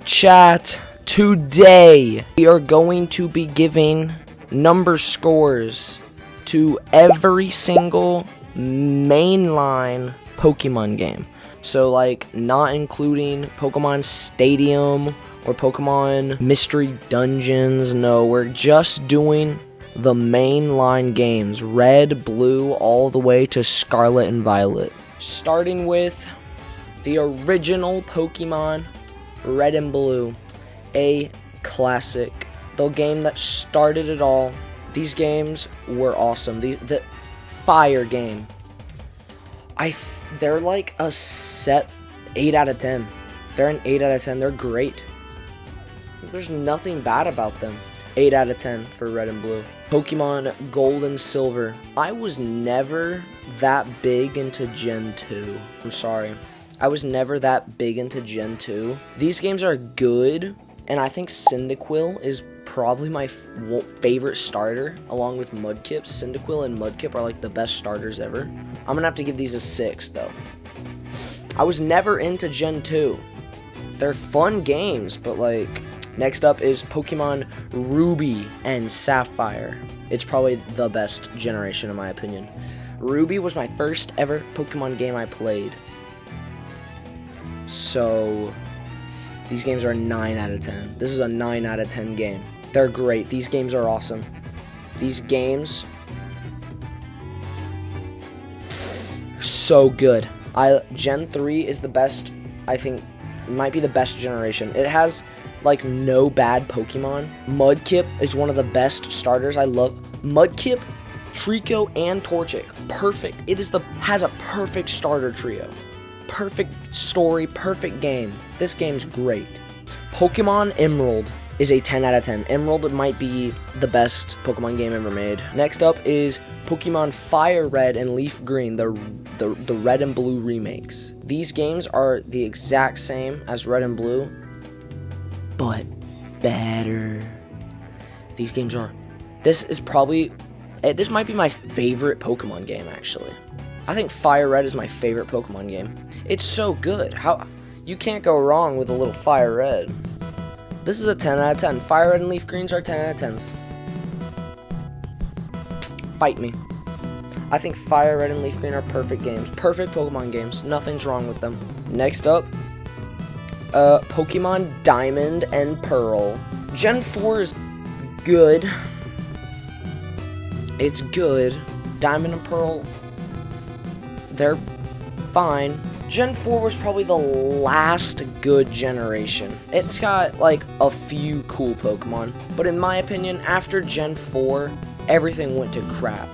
Chat, today we are going to be giving number scores to every single mainline Pokemon game. So like not including Pokemon Stadium or Pokemon Mystery Dungeons. No, we're just doing the mainline games, Red, Blue, all the way to Scarlet and Violet. Starting with the original Pokemon Red and Blue, a classic, the game that started it all. These games were awesome. The fire game. They're like a set 8 out of 10. They're an 8 out of 10. They're great. There's nothing bad about them. 8 out of 10 for Red and Blue. Pokemon Gold and Silver. I was never that big into Gen 2. I'm sorry. I was never that big into Gen 2. These games are good, and I think Cyndaquil is probably my favorite starter, along with Mudkip. Cyndaquil and Mudkip are like the best starters ever. I'm gonna have to give these a 6, though. I was never into Gen 2. They're fun games, but like... Next up is Pokemon Ruby and Sapphire. It's probably the best generation in my opinion. Ruby was my first ever Pokemon game I played. So, these games are a 9 out of 10. This is a 9 out of 10 game. They're great. These games are awesome. These games are so good. Gen 3 is the best, I think, might be the best generation. It has like no bad Pokemon. Mudkip is one of the best starters. I love Mudkip, Trico, and Torchic. Perfect. Has a perfect starter trio. Perfect story, perfect game. This game's great. Pokemon Emerald is a 10 out of 10. Emerald might be the best Pokemon game ever made. Next up is Pokemon Fire Red and Leaf Green, the Red and Blue remakes. These games are the exact same as Red and Blue, but better. These games are... This might be my favorite Pokemon game, actually. I think Fire Red is my favorite Pokemon game. It's so good. You can't go wrong with a little Fire Red. This is a 10 out of 10. Fire Red and Leaf Greens are 10 out of 10s. Fight me. I think Fire Red and Leaf Green are perfect games. Perfect Pokemon games. Nothing's wrong with them. Next up, Pokemon Diamond and Pearl. Gen 4 is good. It's good. Diamond and Pearl, they're fine. Gen 4 was probably the last good generation. It's got like a few cool Pokemon, but in my opinion, after Gen 4, everything went to crap.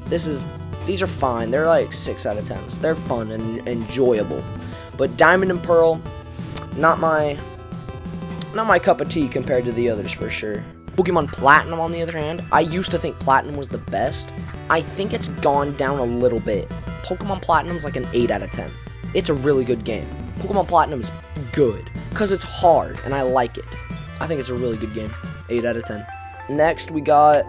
These are fine. They're like 6 out of 10s. They're fun and enjoyable. But Diamond and Pearl, not my cup of tea compared to the others for sure. Pokemon Platinum, on the other hand, I used to think Platinum was the best. I think it's gone down a little bit. Pokemon Platinum's like an 8 out of 10. It's a really good game. Pokemon Platinum is good because it's hard and I like it. I think it's a really good game. 8 out of 10. Next, we got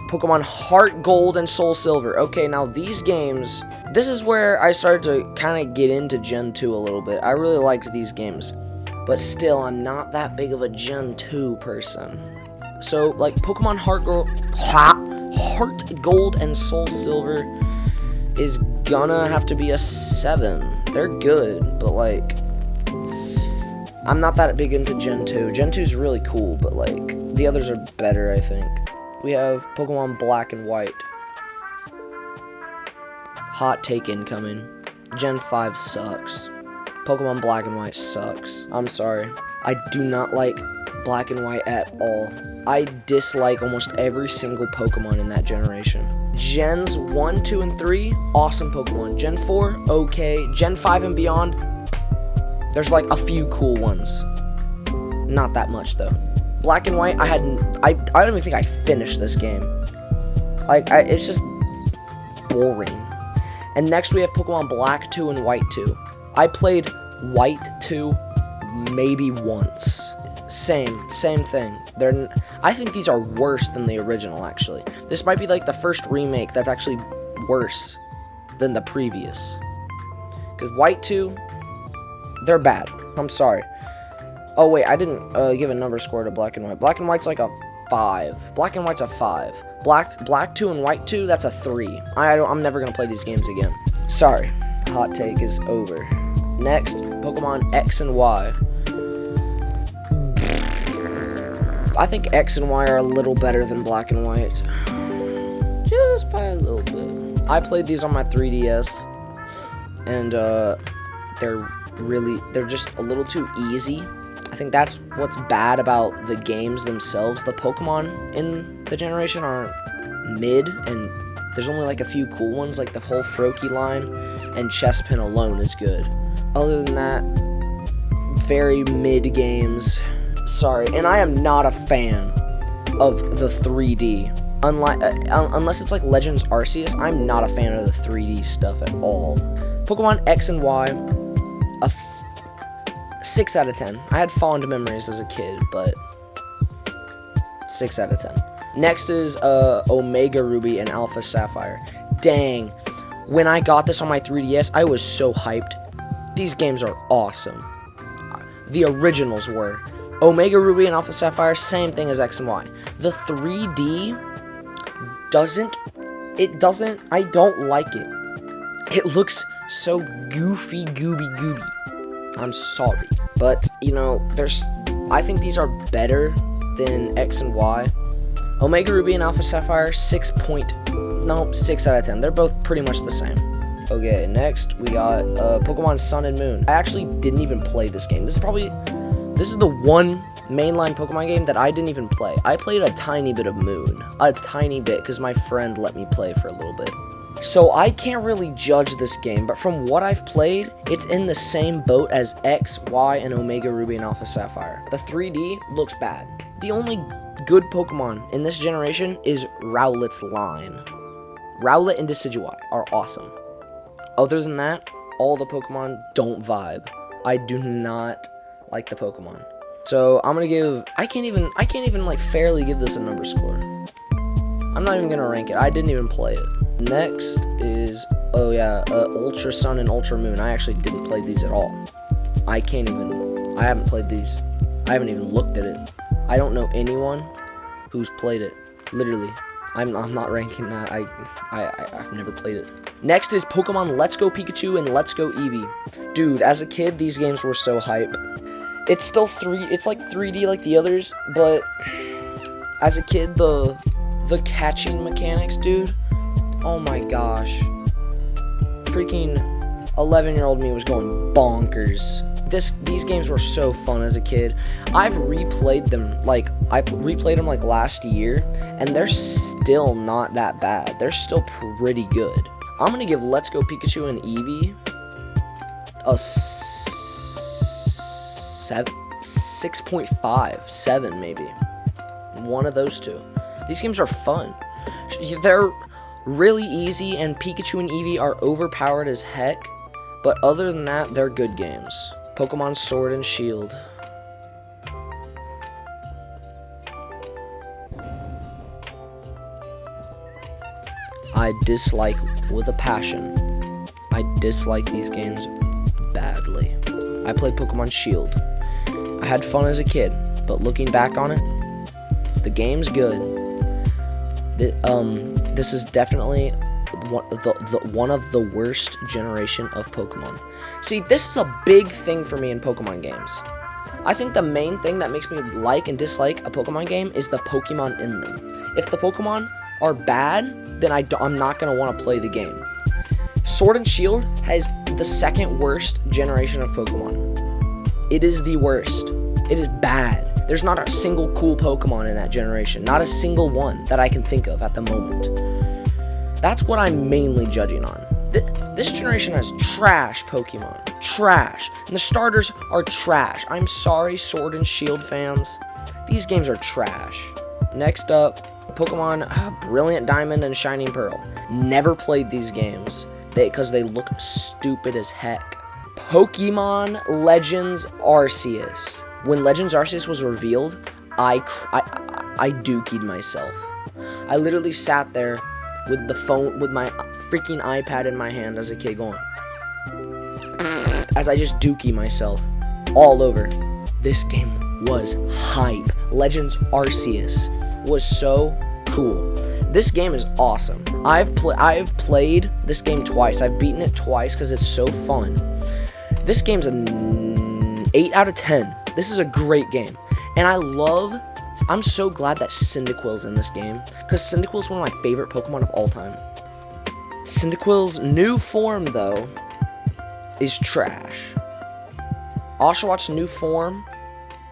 Pokemon Heart Gold and Soul Silver. Okay, now these games, this is where I started to kind of get into Gen 2 a little bit. I really liked these games, but still, I'm not that big of a Gen 2 person. So, like, Pokemon Heart Gold and Soul Silver is gonna have to be a 7. They're good, but, like, I'm not that big into Gen 2. Gen 2 is really cool, but, like, the others are better, I think. We have Pokemon Black and White. Hot take incoming. Gen 5 sucks. Pokemon Black and White sucks. I'm sorry. I do not like Black and White at all. I dislike almost every single Pokemon in that generation. Gens 1, 2, and 3, awesome Pokemon. Gen 4, okay. Gen 5 and beyond, there's like a few cool ones. Not that much though. Black and White, I don't even think I finished this game. Like, it's just boring. And next we have Pokemon Black 2 and White 2. I played White 2 maybe once. Same thing. I think these are worse than the original, actually. This might be like the first remake that's actually worse than the previous. Because White 2, they're bad. I'm sorry. Oh, wait, I didn't give a number score to Black and White. Black and White's like a 5. Black and White's a 5. Black 2 and White 2, that's a 3. I'm never going to play these games again. Sorry. Hot take is over. Next, Pokemon X and Y. I think X and Y are a little better than Black and White. Just by a little bit. I played these on my 3DS, and they're just a little too easy. I think that's what's bad about the games themselves. The Pokemon in the generation are mid, and there's only like a few cool ones, like the whole Froakie line, and Chespin alone is good. Other than that, very mid games. Sorry, and I am not a fan of the 3D. Unless it's like Legends Arceus, I'm not a fan of the 3D stuff at all. Pokemon X and Y, a 6 out of 10. I had fond memories as a kid, but 6 out of 10. Next is Omega Ruby and Alpha Sapphire. Dang, when I got this on my 3DS, I was so hyped. These games are awesome. The originals were. Omega Ruby and Alpha Sapphire, same thing as X and Y. The 3D I don't like it. It looks so goofy, gooby. I'm sorry. But, you know, I think these are better than X and Y. Omega Ruby and Alpha Sapphire, 6 out of 10. They're both pretty much the same. Okay, next we got Pokemon Sun and Moon. I actually didn't even play this game. This is the one mainline Pokemon game that I didn't even play. I played a tiny bit of Moon. A tiny bit, because my friend let me play for a little bit. So I can't really judge this game, but from what I've played, it's in the same boat as X, Y, and Omega Ruby and Alpha Sapphire. The 3D looks bad. The only good Pokemon in this generation is Rowlet's line. Rowlet and Decidueye are awesome. Other than that, all the Pokemon don't vibe. I do not like the Pokemon. So I'm gonna give, I can't even like fairly give this a number score. I'm not even gonna rank it. I didn't even play it. Next is, Ultra Sun and Ultra Moon. I actually didn't play these at all. I haven't played these. I haven't even looked at it. I don't know anyone who's played it. Literally. I'm not ranking that. I've never played it. Next is Pokemon Let's Go Pikachu and Let's Go Eevee. Dude, as a kid, these games were so hype. It's still it's like 3D like the others, but as a kid, the catching mechanics, dude, oh my gosh. Freaking 11-year-old me was going bonkers. These games were so fun as a kid. I've replayed them, like last year, and they're still not that bad. They're still pretty good. I'm gonna give Let's Go Pikachu and Eevee a 6.5, 7 maybe. One of those two. These games are fun. They're really easy, and Pikachu and Eevee are overpowered as heck, but other than that, they're good games. Pokemon Sword and Shield. I dislike with a passion. I dislike these games badly. I played Pokemon Shield. I had fun as a kid, but looking back on it, the game's good. This is definitely one of the worst generation of Pokemon. See, this is a big thing for me in Pokemon games. I think the main thing that makes me like and dislike a Pokemon game is the Pokemon in them. If the Pokemon are bad, then I'm not going to want to play the game. Sword and Shield has the second worst generation of Pokemon. It is the worst. It is bad. There's not a single cool Pokemon in that generation. Not a single one that I can think of at the moment. That's what I'm mainly judging on. This generation has trash Pokemon. Trash. And the starters are trash. I'm sorry, Sword and Shield fans. These games are trash. Next up, Pokemon Brilliant Diamond and Shining Pearl. Never played these games because they look stupid as heck. Pokemon Legends Arceus. When Legends Arceus was revealed, I dookied myself. I literally sat there with the phone, with my freaking iPad in my hand as a kid going, as I just dookie myself all over. this game was hype. Legends Arceus was so cool. This game is awesome. I've played this game twice. I've beaten it twice because it's so fun. This game's an 8 out of 10. This is a great game. And I'm so glad that Cyndaquil's in this game, because Cyndaquil's one of my favorite Pokemon of all time. Cyndaquil's new form, though, is trash. Oshawot's new form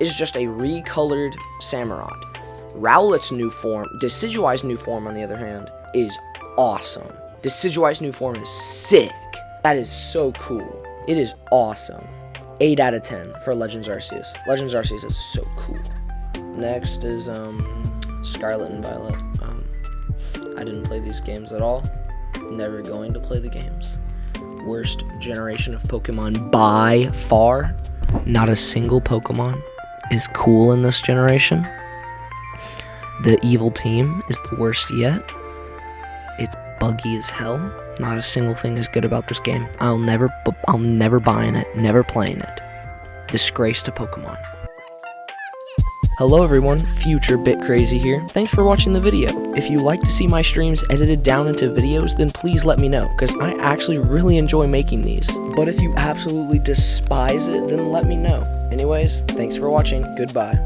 is just a recolored Samurott. Rowlet's new form, Decidueye's new form, on the other hand, is awesome. Decidueye's new form is sick. That is so cool. It is awesome. 8 out of 10 for Legends Arceus. Legends Arceus is so cool. Next is Scarlet and Violet. I didn't play these games at all. Never going to play the games. Worst generation of Pokemon by far. Not a single Pokemon is cool in this generation. The evil team is the worst yet. It's buggy as hell. Not a single thing is good about this game. I'll never buying it, never playing it. Disgrace to Pokemon. Hello everyone, Future Bit Crazy here. Thanks for watching the video. If you like to see my streams edited down into videos, then please let me know, because I actually really enjoy making these. But if you absolutely despise it, then let me know. Anyways, thanks for watching. Goodbye.